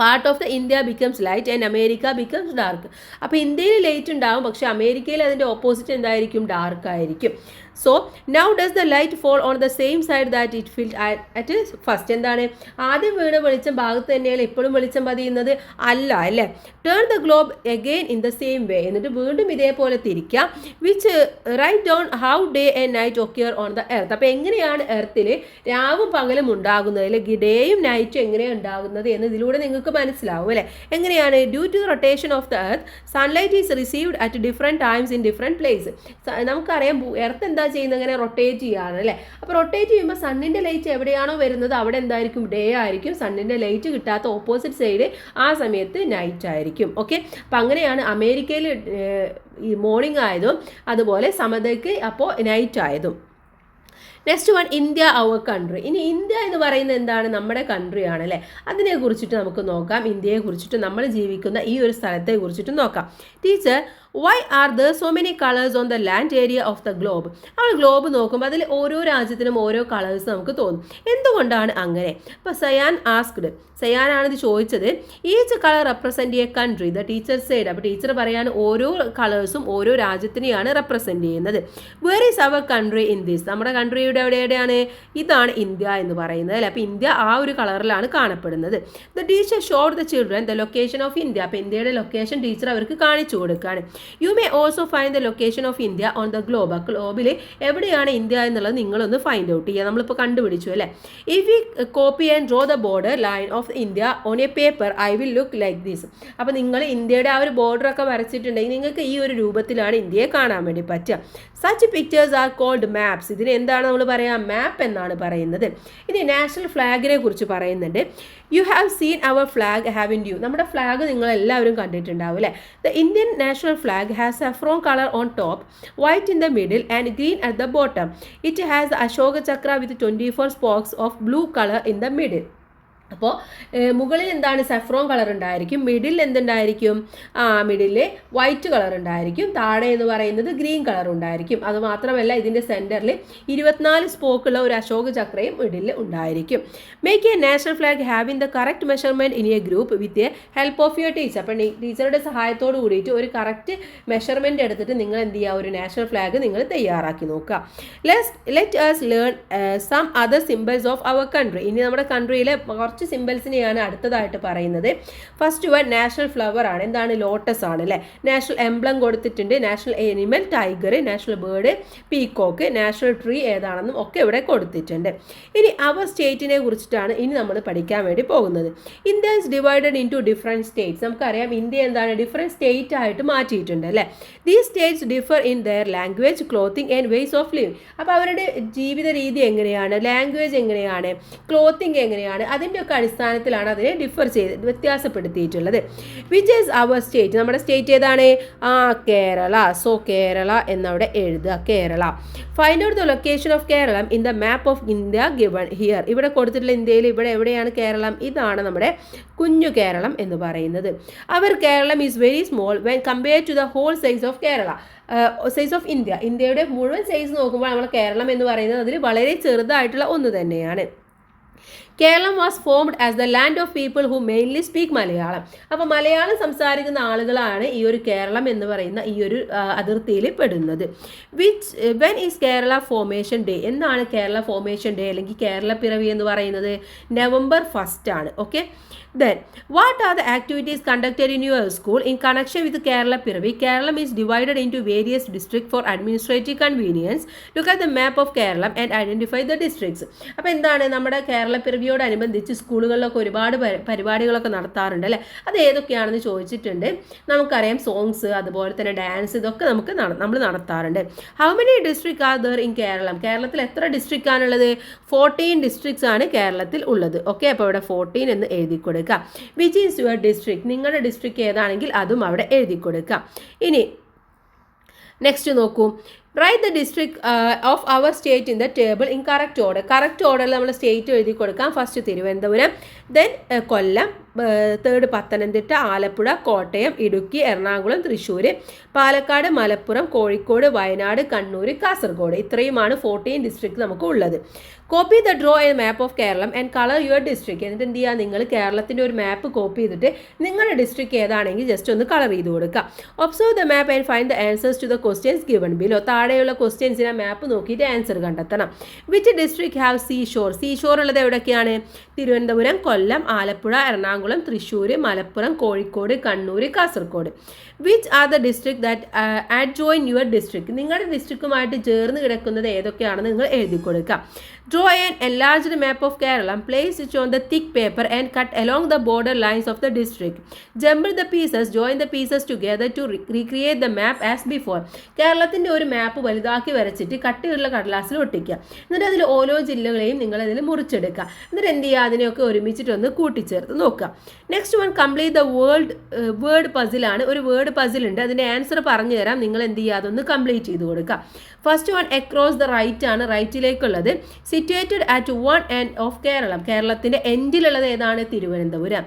part of the India becomes light and America becomes dark. അപ്പോൾ ഇന്ത്യയിൽ ലൈറ്റ് ഉണ്ടാവും, പക്ഷേ അമേരിക്കയിൽ അതിൻ്റെ ഓപ്പോസിറ്റ് എന്തായിരിക്കും, ഡാർക്ക് ആയിരിക്കും. So now does the light fall on the same side that it fell at first. എന്താണ്, ആദ്യം വീണ വെളിച്ചം ഭാഗത്ത് തന്നെയല്ലേ എപ്പോഴും വെളിച്ചം പതിയുന്നത്, അല്ല അല്ലേ. Turn the globe again in the same way, എന്നിട്ട് വീണ്ടും ഇതേപോലെ തിരിക്കുക. Which write down how day and night occur on the earth. അപ്പോൾ എങ്ങനെയാണ് എർത്തിൽ രാവും പകലും ഉണ്ടാകുന്നത്, അല്ലെങ്കിൽ ഡേയും നൈറ്റും എങ്ങനെയാണ് ഉണ്ടാകുന്നത് എന്ന് ഇതിലൂടെ നിങ്ങൾക്ക് മനസ്സിലാവും അല്ലേ. എങ്ങനെയാണ്, due to rotation of the earth sunlight is received at different times in different place. നമുക്കറിയാം എർത്ത് എന്താ ചെയ്യുന്നത്, ഇങ്ങനെ റൊട്ടേറ്റ് ചെയ്യാണ് അല്ലേ. അപ്പോൾ റൊട്ടേറ്റ് ചെയ്യുമ്പോൾ സണ്ണിൻ്റെ ലൈറ്റ് എവിടെയാണോ വരുന്നത് അവിടെ എന്തായിരിക്കും, ഡേ ആയിരിക്കും. സണ്ണിൻ്റെ ലൈറ്റ് കിട്ടാത്ത ഓപ്പോസിറ്റ് സൈഡ് ആ സമയത്ത് നൈറ്റ് ആയിരിക്കും. ഓക്കെ, അപ്പം അങ്ങനെയാണ് അമേരിക്കയിൽ ഈ മോർണിംഗ് ആയതും അതുപോലെ സമതയ്ക്ക് അപ്പോൾ നൈറ്റ് ആയതും. Next one, India our country. ഇനി ഇന്ത്യ എന്ന് പറയുന്നത് എന്താണ്, നമ്മുടെ കൺട്രിയാണ് അല്ലേ. അതിനെ കുറിച്ചിട്ട് നമുക്ക് നോക്കാം. ഇന്ത്യയെ കുറിച്ചിട്ട്, നമ്മൾ ജീവിക്കുന്ന ഈ ഒരു സ്ഥലത്തെ കുറിച്ചിട്ട് നോക്കാം. Teacher, why are there so many colours on the land area of the globe? നമ്മൾ ഗ്ലോബ് നോക്കുമ്പോൾ അതിൽ ഓരോ രാജ്യത്തിനും ഓരോ കളേഴ്സ് നമുക്ക് തോന്നും. എന്തുകൊണ്ടാണ് അങ്ങനെ? അപ്പോൾ സയാൻ ആസ്ക്ഡ്, സയാനാണ് ഇത് ചോദിച്ചത്. Each colour represent a country, the teacher side. അപ്പോൾ ടീച്ചർ പറയാണ് ഓരോ കളേഴ്സും ഓരോ രാജ്യത്തിനെയാണ് റെപ്രസെൻറ്റ് ചെയ്യുന്നത്. Where is our country in this? നമ്മുടെ കൺട്രിയുടെ എവിടെയാണ്, ഇതാണ് ഇന്ത്യ എന്ന് പറയുന്നത് അല്ലേ. അപ്പോൾ ഇന്ത്യ ആ ഒരു കളറിലാണ് കാണപ്പെടുന്നത്. The teacher showed the children the location of India. അപ്പോൾ ഇന്ത്യയുടെ ലൊക്കേഷൻ ടീച്ചർ അവർക്ക് കാണിച്ചു കൊടുക്കുകയാണ്. You may also find the location of India on the globe. ആ ഗ്ലോബിൽ എവിടെയാണ് ഇന്ത്യ എന്നുള്ളത് നിങ്ങളൊന്ന് ഫൈൻഡ് ഔട്ട് ചെയ്യുക. നമ്മളിപ്പോൾ കണ്ടുപിടിച്ചു അല്ലേ. If you copy and draw the border line of India on A paper I will look like this. അപ്പോൾ നിങ്ങൾ ഇന്ത്യയുടെ ആ ഒരു ബോർഡറൊക്കെ വരച്ചിട്ടുണ്ടെങ്കിൽ നിങ്ങൾക്ക് ഈ ഒരു രൂപത്തിലാണ് ഇന്ത്യയെ കാണാൻ വേണ്ടി പറ്റുക. Such pictures are called maps. ഇതിന് എന്താണ് നമ്മൾ പറയുക, മാപ്പ് എന്നാണ് പറയുന്നത്. ഇനി നാഷണൽ ഫ്ലാഗിനെ കുറിച്ച് പറയുന്നുണ്ട്. You have seen our flag haven't you. നമ്മുടെ ഫ്ലാഗ് നിങ്ങൾ എല്ലാവരും കണ്ടിട്ടുണ്ടാവും അല്ലേ. The Indian national flag has saffron color on top, white in the middle and green at the bottom. It has the Ashoka Chakra with 24 spokes of blue color in the middle. അപ്പോൾ മുകളിൽ എന്താണ്, saffron colour ഉണ്ടായിരിക്കും. Middle എന്തുണ്ടായിരിക്കും, middle white colour ഉണ്ടായിരിക്കും. താഴെ എന്ന് പറയുന്നത് green colour ഉണ്ടായിരിക്കും. അതുമാത്രമല്ല ഇതിൻ്റെ സെൻറ്ററിൽ 24 സ്പോക്കുള്ള ഒരു അശോക ചക്രയും മിഡിൽ ഉണ്ടായിരിക്കും. Make A national flag ഹാവിൻ the correct measurement in A group with a help of your teacher. അപ്പോൾ ടീച്ചറുടെ സഹായത്തോട് കൂടിയിട്ട് ഒരു കറക്റ്റ് മെഷർമെൻറ്റ് എടുത്തിട്ട് നിങ്ങൾ എന്ത് ചെയ്യുക, ഒരു നാഷണൽ ഫ്ലാഗ് നിങ്ങൾ തയ്യാറാക്കി നോക്കുക. Let us learn some other symbols of our country. ഇനി നമ്മുടെ കൺട്രിയിലെ കുറച്ച് സിംബൽസിനെയാണ് അടുത്തതായിട്ട് പറയുന്നത്. ഫസ്റ്റ് വൺ നാഷണൽ ഫ്ലവർ ആണ്. എന്താണ്, ലോട്ടസ് ആണ് അല്ലേ. നാഷണൽ എംബ്ലം കൊടുത്തിട്ടുണ്ട്. National animal tiger, national bird peacock, national tree ഏതാണെന്നും ഒക്കെ ഇവിടെ കൊടുത്തിട്ടുണ്ട്. ഇനി അവർ സ്റ്റേറ്റിനെ കുറിച്ചിട്ടാണ് ഇനി നമ്മൾ പഠിക്കാൻ വേണ്ടി പോകുന്നത്. India is divided into different states. നമുക്കറിയാം ഇന്ത്യ എന്താണ്, ഡിഫറെൻറ്റ് സ്റ്റേറ്റ് ആയിട്ട് മാറ്റിയിട്ടുണ്ട് അല്ലേ. These states differ in their language, clothing and ways of living. അപ്പോൾ അവരുടെ ജീവിത രീതി എങ്ങനെയാണ്, ലാംഗ്വേജ് എങ്ങനെയാണ്, ക്ലോത്തിങ് എങ്ങനെയാണ്, അതിൻ്റെ അടിസ്ഥാനത്തിലാണ് അതിനെ ഡിഫർ ചെയ്ത് വ്യത്യാസപ്പെടുത്തിയിട്ടുള്ളത്. Which is our state? നമ്മുടെ സ്റ്റേറ്റ് ഏതാണ്, കേരള. സോ കേരള എന്നവിടെ എഴുതുക, Kerala. Find out the location of Keralam in the map of India given here. ഇവിടെ കൊടുത്തിട്ടുള്ള ഇന്ത്യയിൽ ഇവിടെ എവിടെയാണ് കേരളം, ഇതാണ് നമ്മുടെ കുഞ്ഞു കേരളം എന്ന് പറയുന്നത്. Our Keralam is very small when compare to the whole size of Kerala, size of India. ഇന്ത്യയുടെ മുഴുവൻ സൈസ് നോക്കുമ്പോൾ നമ്മൾ കേരളം എന്ന് പറയുന്നത് അതിൽ വളരെ ചെറുതായിട്ടുള്ള ഒന്ന് തന്നെയാണ്. Keralam was formed as the land of people who mainly speak Malayalam. അപ്പോൾ മലയാളം സംസാരിക്കുന്ന ആളുകളാണ് ഈ ഒരു കേരളം എന്ന് പറയുന്ന ഈ ഒരു അതിർത്തിയിൽ പെടുന്നത്. When is Kerala formation day? എന്നാണ് കേരള ഫോർമേഷൻ ഡേ അല്ലെങ്കിൽ കേരള പിറവി എന്ന് പറയുന്നത്? November 1st ആണ്. Okay, then what are the activities conducted in your school in connection with Kerala Piravi? Kerala is divided into various districts for administrative convenience. Look at the map of Kerala and identify the districts. അപ്പോൾ എന്താണ് നമ്മുടെ കേരള പിറവി റിവ്യൂയോടനുബന്ധിച്ച് സ്കൂളുകളിലൊക്കെ ഒരുപാട് പരിപാടികളൊക്കെ നടത്താറുണ്ട് അല്ലേ? അത് ഏതൊക്കെയാണെന്ന് ചോദിച്ചിട്ടുണ്ട്. നമുക്കറിയാം സോങ്സ്, അതുപോലെ തന്നെ ഡാൻസ്, ഇതൊക്കെ നമ്മൾ നടത്താറുണ്ട്. How many district are there in Keralam? കേരളത്തിൽ എത്ര ഡിസ്ട്രിക്റ്റ് ആണുള്ളത്? 14 ഡിസ്ട്രിക്ട്സ് ആണ് കേരളത്തിൽ ഉള്ളത്. ഓക്കെ, അപ്പോൾ ഇവിടെ 14 എന്ന് എഴുതി കൊടുക്കുക. Which is your district? നിങ്ങളുടെ ഡിസ്ട്രിക്ട് ഏതാണെങ്കിൽ അതും അവിടെ എഴുതി കൊടുക്കുക. ഇനി നെക്സ്റ്റ് നോക്കൂ. Write the district of our state in the table in correct order. Correct ഓർഡറിൽ നമ്മൾ സ്റ്റേറ്റ് എഴുതി കൊടുക്കാം. First Thiruvananthapuram, then Kollam, third Pathanamthitta, Alappuzha, Kottayam, Idukki, Ernakulam, Thrissur, Palakkad, Malappuram, Kozhikode, Wayanad, Kannur, Kasaragod. ഇത്രയുമാണ് 14 ഡിസ്ട്രിക്ട് നമുക്ക് ഉള്ളത്. Copy the draw a map of Keralam and colour your district. എന്നിട്ട് എന്ത് ചെയ്യുക? നിങ്ങൾ കേരളത്തിൻ്റെ ഒരു മാപ്പ് കോപ്പി ചെയ്തിട്ട് നിങ്ങളുടെ ഡിസ്ട്രിക്ട് ഏതാണെങ്കിൽ ജസ്റ്റ് ഒന്ന് കളർ ചെയ്ത് കൊടുക്കുക. Observe the map and find the answers to the questions given below. താഴെയുള്ള ക്വസ്റ്റ്യൻസിനെ മാപ്പ് നോക്കിയിട്ട് ആൻസർ കണ്ടെത്തണം. Which district have sea shore? Sea shore ഉള്ളത് എവിടെയൊക്കെയാണ്? Thiruvananthapuram, Kollam, Alappuzha, Ernakulam, Thrissur, Malappuram, Kozhikode, Kannur, Kasaragod. Which are the district that adjoin your district? നിങ്ങളുടെ ഡിസ്ട്രിക്റ്റുമായിട്ട് ചേർന്ന് കിടക്കുന്നത് ഏതൊക്കെയാണെന്ന് നിങ്ങൾ എഴുതി കൊടുക്കുക. Draw an enlarged map of Kerala, place it on the thick paper and cut along the border lines of the district. Jumble the pieces, join the pieces together to recreate the map as before. കേരളത്തിൻ്റെ ഒരു മാപ്പ് വലുതാക്കി വരച്ചിട്ട് കട്ടിയുള്ള കടലാസിൽ ഒട്ടിക്കുക. എന്നിട്ട് അതിൽ ഓരോ ജില്ലകളെയും നിങ്ങൾ അതിൽ മുറിച്ചെടുക്കുക. എന്നിട്ട് എന്ത് ചെയ്യുക? അതിനെയൊക്കെ ഒരുമിച്ചിട്ടൊന്ന് കൂട്ടിച്ചേർത്ത് നോക്കുക. Next one complete the word പസിലാണ്. ഒരു വേർഡ് പസിൽ ഉണ്ട്, അതിൻ്റെ ആൻസർ പറഞ്ഞു തരാം. നിങ്ങൾ എന്ത് ചെയ്യുക? അതൊന്ന് കംപ്ലീറ്റ് ചെയ്ത് കൊടുക്കുക. First one across the right ആണ്, റൈറ്റിലേക്കുള്ളത്. Situated at one end of Keralam. കേരളത്തിൻ്റെ എൻഡിലുള്ളത് ഏതാണ്? Thiruvananthapuram.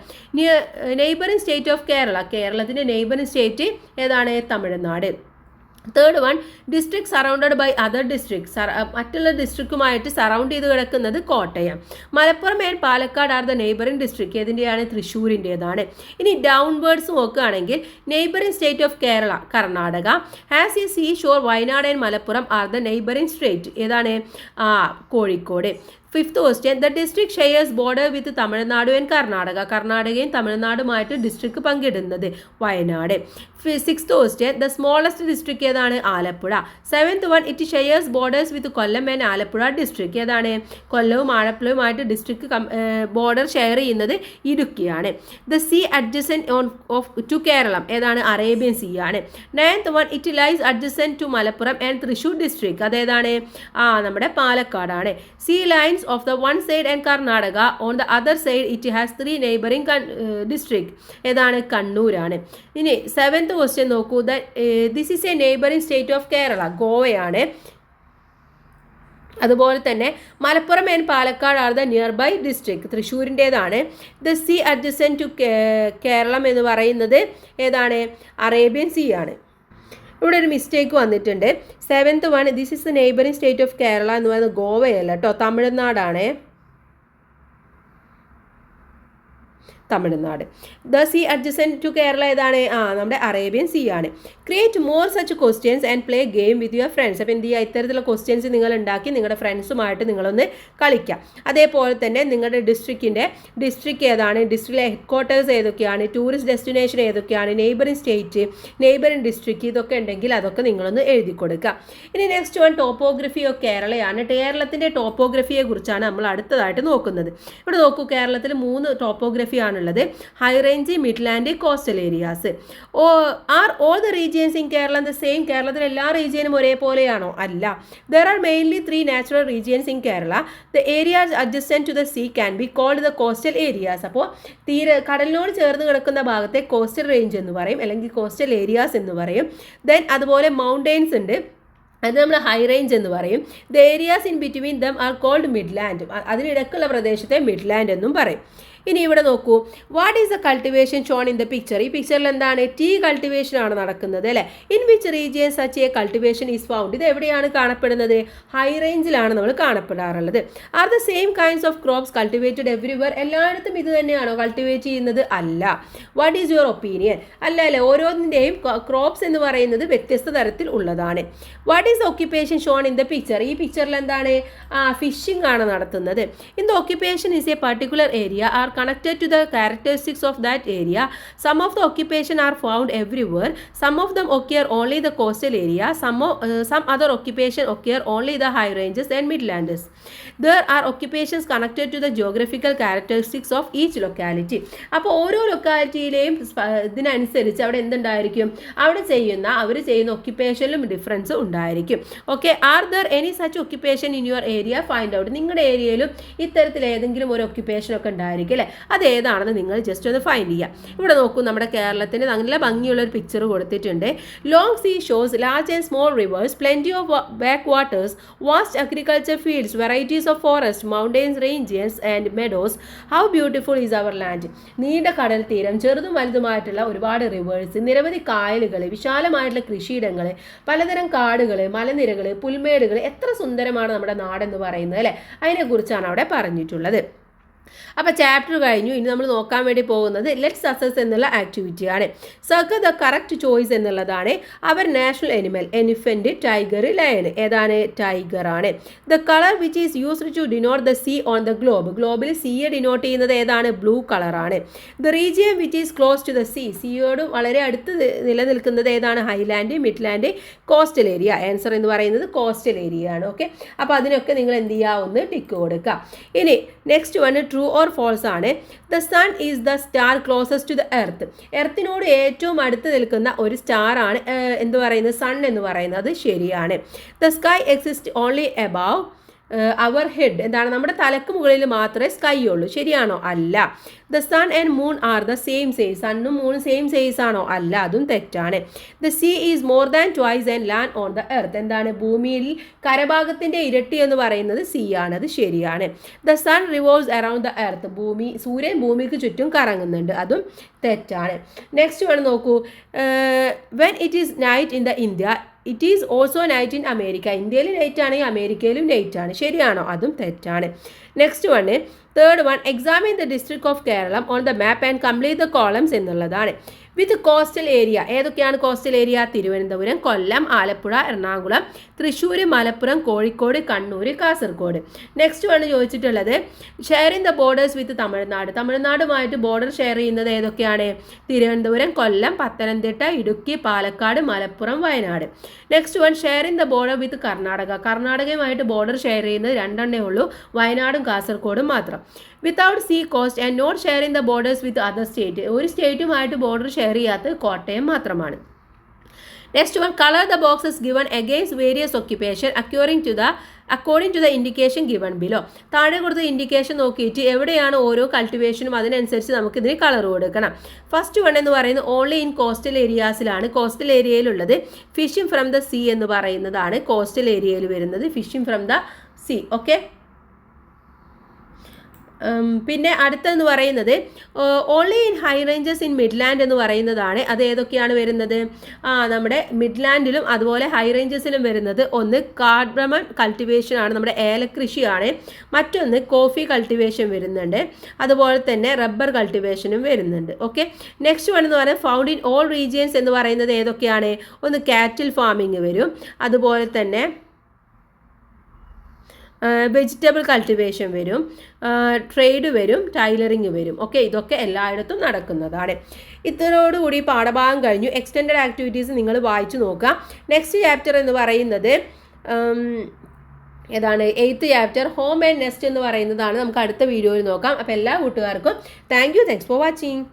Neighbouring state of Kerala. കേരളത്തിൻ്റെ നെയ്ബറിംഗ് സ്റ്റേറ്റ് ഏതാണ്? Tamil Nadu. Third one district surrounded by other district. മറ്റുള്ള ഡിസ്ട്രിക്റ്റുമായിട്ട് സറൗണ്ട് ചെയ്ത് കിടക്കുന്നത് Kottayam. Malappuram and Palakkad are the neighbouring district. ഏതിൻ്റെയാണ്? തൃശ്ശൂരിൻ്റെതാണ്. ഇനി ഡൗൺവേർഡ്സ് നോക്കുകയാണെങ്കിൽ neighbouring state of Kerala Karnataka. Has a sea shore Wayanad and Malappuram are the neighbouring state. ഏതാണ്? Kozhikode. Fifth question the district shares border with Tamil Nadu and Karnataka. കർണാടകയും തമിഴ്നാടുമായിട്ട് ഡിസ്ട്രിക്ട് പങ്കിടുന്നത് Wayanad. Sixth question the smallest district ഏതാണ്? Alappuzha. Seventh one it shares borders with Kollam and Alappuzha district. ഏതാണ്? കൊല്ലവും ആലപ്പുഴയുമായിട്ട് district border share ചെയ്യുന്നത് ഇടുക്കിയാണ്. The sea adjacent to Keralam ഏതാണ്? അറേബ്യൻ സീ ആണ്. Ninth one it lies adjacent to Malappuram and Thrissur district. അതേതാണ്? നമ്മുടെ പാലക്കാടാണ്. Sea lines of the one side and Karnataka, on the other side it has 3 neighboring district. ഏതാണ്? കണ്ണൂരാണ്. ഇനി 7th ക്വസ്റ്റ്യൻ നോക്കൂ. This is a neighbouring state of Kerala. ഗോവയാണ്. അതുപോലെ തന്നെ Malappuram and Palakkad are the nearby district. തൃശ്ശൂരിൻ്റേതാണ്. The sea adjacent to Keralam എന്ന് പറയുന്നത് ഏതാണ്? അറേബ്യൻ സീ ആണ്. ഇവിടെ ഒരു മിസ്റ്റേക്ക് വന്നിട്ടുണ്ട്. 7th one this is the neighbouring state of Kerala എന്ന് പറയുന്നത് ഗോവയല്ല കേട്ടോ, തമിഴ്നാടാണ്. Tamil Nadu. The sea adjacent to Kerala ഏതാണ്? നമ്മുടെ അറേബ്യൻ സീ ആണ്. Create more such questions and play game with your friends. അപ്പോൾ എന്ത് ചെയ്യുക? ഇത്തരത്തിലുള്ള ക്വസ്റ്റ്യൻസ് നിങ്ങൾ ഉണ്ടാക്കി നിങ്ങളുടെ ഫ്രണ്ട്സുമായിട്ട് നിങ്ങളൊന്ന് കളിക്കാം. അതേപോലെ തന്നെ നിങ്ങളുടെ ഡിസ്ട്രിക്ട് ഏതാണ്? ഡിസ്ട്രിക്റ്റിലെ ഹെഡ് ക്വാർട്ടേഴ്സ് ഏതൊക്കെയാണ്? ടൂറിസ്റ്റ് ഡെസ്റ്റിനേഷൻ ഏതൊക്കെയാണ്? നെയ്ബറിംഗ് സ്റ്റേറ്റ്, നെയ്ബറിംഗ് ഡിസ്ട്രിക്ട്, ഇതൊക്കെ ഉണ്ടെങ്കിൽ അതൊക്കെ നിങ്ങളൊന്ന് എഴുതി കൊടുക്കുക. ഇനി നെക്സ്റ്റ് വൺ ടോപ്പോഗ്രഫി ഓഫ് കേരളയാണ്. കേരളത്തിൻ്റെ ടോപ്പോഗ്രഫിയെ കുറിച്ചാണ് നമ്മൾ അടുത്തതായിട്ട് നോക്കുന്നത്. ഇവിടെ നോക്കൂ, കേരളത്തിൽ 3 ടോപ്പോഗ്രഫിയാണ് ഉള്ളത്. High range, midland, coastal areas. Are all the regions in Kerala the same? കേരളത്തിലെ എല്ലാ റീജിയനും ഒരേപോലെയാണോ? അല്ല. There are mainly 3 natural regions in Kerala. The areas adjacent to the sea can be called the coastal areas. അപ്പോൾ കടലിനോട് ചേർന്ന് കിടക്കുന്ന ഭാഗത്തെ കോസ്റ്റൽ റേഞ്ച് എന്ന് പറയും, അല്ലെങ്കിൽ കോസ്റ്റൽ ഏരിയാസ് എന്ന് പറയും. ദെൻ അതുപോലെ മൗണ്ടെയ്ൻസ് ഉണ്ട്, അത് നമ്മൾ ഹൈ റേഞ്ച് എന്ന് പറയും. The areas in between them are called midland. അതിനിടക്കുള്ള പ്രദേശത്തെ മിഡ്ലാൻഡ് എന്നും പറയും. ഇനി ഇവിടെ നോക്കൂ, what is the cultivation shown in the picture? ഈ പിക്ചറിൽ എന്താണ്? ടീ കൾട്ടിവേഷൻ ആണ് നടക്കുന്നത് അല്ലേ? In which region such a cultivation is found? ഇത് എവിടെയാണ് കാണപ്പെടുന്നത്? ഹൈ റേഞ്ചിലാണ് നമ്മൾ കാണപ്പെടാറുള്ളത്. Are the same kinds of crops cultivated everywhere? എല്ലായിടത്തും ഇത് തന്നെയാണോ കൾട്ടിവേറ്റ് ചെയ്യുന്നത്? അല്ല. What is your opinion? അല്ല, ഓരോന്നിൻ്റെയും ക്രോപ്സ് എന്ന് പറയുന്നത് വ്യത്യസ്ത തരത്തിൽ ഉള്ളതാണ്. What is occupation shown in the picture? ഈ പിക്ചറിൽ എന്താണ്? ഫിഷിംഗ് ആണ് നടത്തുന്നത്. In the occupation is a particular area are connected to the characteristics of that area. Some of the occupation are found everywhere. Some of them occur only the coastal area. Some other occupation occur only the high ranges and midlands. There are occupations connected to the geographical characteristics of each locality. അപ്പോൾ ഓരോ ലൊക്കാലിറ്റിയിലെയും ഇതിനനുസരിച്ച് അവിടെ എന്തുണ്ടായിരിക്കും, അവർ ചെയ്യുന്ന ഒക്യുപ്പേഷനിലും difference ഉണ്ടായിരിക്കും. Okay, are there any such occupation in your area, find out. നിങ്ങളുടെ ഏരിയയിലും ഇത്തരത്തിൽ ഏതെങ്കിലും ഒരു ഒക്യുപ്പേഷൻ ഒക്കെ ഉണ്ടായിരിക്കും അല്ലേ, അത് ഏതാണെന്ന് നിങ്ങൾ ജസ്റ്റ് ഒന്ന് ഫൈൻഡ് ചെയ്യുക. ഇവിടെ നോക്കൂ, നമ്മുടെ കേരളത്തിന് നല്ല ഭംഗിയുള്ള ഒരു പിക്ചർ കൊടുത്തിട്ടുണ്ട്. ലോങ് സീ ഷോസ്, large and small rivers, plenty of back waters, vast agriculture fields, varieties of forest, mountains, ranges and meadows. How beautiful is our land. നീണ്ട കടൽ തീരം, ചെറുതും വലുതുമായിട്ടുള്ള ഒരുപാട് റിവേഴ്സ്, നിരവധി കായലുകൾ, വിശാലമായിട്ടുള്ള കൃഷിയിടങ്ങൾ, പലതരം കാടുകൾ, മലനിരകൾ, പുൽമേടുകൾ. എത്ര സുന്ദരമാണ് നമ്മുടെ നാടെന്ന് പറയുന്നത് അല്ലേ, അതിനെക്കുറിച്ചാണ് അവിടെ പറഞ്ഞിട്ടുള്ളത്. അപ്പോൾ ചാപ്റ്റർ കഴിഞ്ഞു. ഇനി നമ്മൾ നോക്കാൻ വേണ്ടി പോകുന്നത് ലെറ്റ്സ് അസസ് എന്നുള്ള ആക്ടിവിറ്റിയാണ്. സർക്കിൾ ദ കറക്റ്റ് ചോയ്സ് എന്നുള്ളതാണ്. Our national animal, elephant, tiger, lion. ഏതാണ്? ടൈഗർ ആണ്. The colour which is used to denote the sea on the globe. ഗ്ലോബിൽ സീയെ ഡിനോട്ട് ചെയ്യുന്നത് ഏതാണ്? ബ്ലൂ കളറാണ്. The region which is close to the sea, സീയോട് വളരെ അടുത്ത് നിലനിൽക്കുന്നത് ഏതാണ്? Highland, midland, coastal area. Answer എന്ന് പറയുന്നത് കോസ്റ്റൽ ഏരിയ ആണ്. ഓക്കെ, അപ്പോൾ അതിനൊക്കെ നിങ്ങൾ എന്ത് ചെയ്യുക, ഒന്ന് ടിക്ക് കൊടുക്കുക. ഇനി next one true or false ആണ്. The sun is the star closest to the earth. എർത്തിനോട് ഏറ്റവും അടുത്ത് നിൽക്കുന്ന ഒരു സ്റ്റാർ ആണ് എന്ത് പറയുന്നത്? സൺ എന്ന് പറയുന്നത്. അത് ശരിയാണ്. The sky exist only above our head. എന്താണ്? നമ്മുടെ തലക്ക് മുകളിൽ മാത്രമേ സ്കൈ ഉള്ളൂ. ശരിയാണോ? അല്ല. The sun and moon are the same size. സണ്ണും മൂണും സെയിം സൈസ് ആണോ? അല്ല, അതും തെറ്റാണ്. The sea is more than twice and land on the earth. എന്താണ്? ഭൂമിയിൽ കരഭാഗത്തിൻ്റെ ഇരട്ടി എന്ന് പറയുന്നത് സീ ആണ്. അത് ശരിയാണ്. The sun revolves around the earth. സൂര്യൻ ഭൂമിക്ക് ചുറ്റും കറങ്ങുന്നുണ്ട്. അതും തെറ്റാണ്. നെക്സ്റ്റ് വേണം നോക്കൂ. When it is night in the India, it is also night in America. ഇന്ത്യയിൽ നൈറ്റ് ആണെങ്കിൽ അമേരിക്കയിലും നൈറ്റ് ആണ്. ശരിയാണോ? അതും തെറ്റാണ്. Next one, third one, examine the district of Keralam on the map and complete the columns എന്നുള്ളതാണ്. With coastal area. ഏതൊക്കെയാണ് coastal area? Thiruvananthapuram, Kollam, Alappuzha, Ernakulam, Thrissur, Malappuram, Kozhikode, Kannur, Kasaragod. Next one ചോദിച്ചിട്ടുള്ളത് sharing the borders with Tamil Nadu. തമിഴ്നാടുമായിട്ട് ബോർഡർ ഷെയർ ചെയ്യുന്നത് ഏതൊക്കെയാണ്? Thiruvananthapuram, Kollam, Pathanamthitta, Idukki, Palakkad, Malappuram, Wayanad. Next one sharing the border with Karnataka. കർണാടകയുമായിട്ട് border share ചെയ്യുന്നത് രണ്ടെണ്ണേ ഉള്ളൂ, വയനാടും കാസർഗോഡും മാത്രം. Without sea coast and not sharing the borders with other state. ഒരു സ്റ്റേറ്റുമായിട്ട് ബോർഡർ ഷെയർ ചെയ്യാത്തത് കോട്ടയം മാത്രമാണ്. Next one, colour the boxes given against various occupation according to the indication given below. താഴെ കൊടുത്ത ഇൻഡിക്കേഷൻ നോക്കിയിട്ട് എവിടെയാണ് ഓരോ കൾട്ടിവേഷനും അതിനനുസരിച്ച് നമുക്കിതിന് കളർ കൊടുക്കണം. ഫസ്റ്റ് വൺ എന്ന് പറയുന്നത് ഓൺലി ഇൻ കോസ്റ്റൽ ഏരിയാസിലാണ്. കോസ്റ്റൽ ഏരിയയിലുള്ളത് ഫിഷിംഗ് ഫ്രം ദ സീ എന്ന് പറയുന്നതാണ് കോസ്റ്റൽ ഏരിയയിൽ വരുന്നത്. Fishing from the sea. Okay, പിന്നെ അടുത്തെന്ന് പറയുന്നത് only in high ranges in midland എന്ന് പറയുന്നതാണ്. അത് ഏതൊക്കെയാണ് വരുന്നത്? നമ്മുടെ മിഡ്ലാൻഡിലും അതുപോലെ ഹൈ റേഞ്ചസിലും വരുന്നത് ഒന്ന് കാർഡമൺ കൾട്ടിവേഷൻ ആണ്, നമ്മുടെ ഏലകൃഷിയാണ്. മറ്റൊന്ന് കോഫി കൾട്ടിവേഷൻ വരുന്നുണ്ട്. അതുപോലെ തന്നെ റബ്ബർ കൾട്ടിവേഷനും വരുന്നുണ്ട്. ഓക്കെ, നെക്സ്റ്റ് വൺ എന്ന് പറയുന്നത് ഫൗണ്ട് ഇൻ ഓൾ റീജിയൻസ് എന്ന് പറയുന്നത് ഏതൊക്കെയാണ്? ഒന്ന് കാറ്റിൽ ഫാമിങ് വരും, അതുപോലെ തന്നെ വെജിറ്റബിൾ കൾട്ടിവേഷൻ വരും, ട്രേഡ് വരും, ടൈലറിങ് വരും. ഓക്കെ, ഇതൊക്കെ എല്ലായിടത്തും നടക്കുന്നതാണ്. ഇതോടുകൂടി പാഠഭാഗം കഴിഞ്ഞു. എക്സ്റ്റെൻഡഡ് ആക്ടിവിറ്റീസ് നിങ്ങൾ വായിച്ചു നോക്കുക. നെക്സ്റ്റ് ചാപ്റ്റർ എന്ന് പറയുന്നത് ഏതാണ്? 8th chapter home and nest എന്ന് പറയുന്നതാണ്. നമുക്ക് അടുത്ത വീഡിയോയിൽ നോക്കാം. അപ്പോൾ എല്ലാ കൂട്ടുകാർക്കും thank you. Thanks for watching.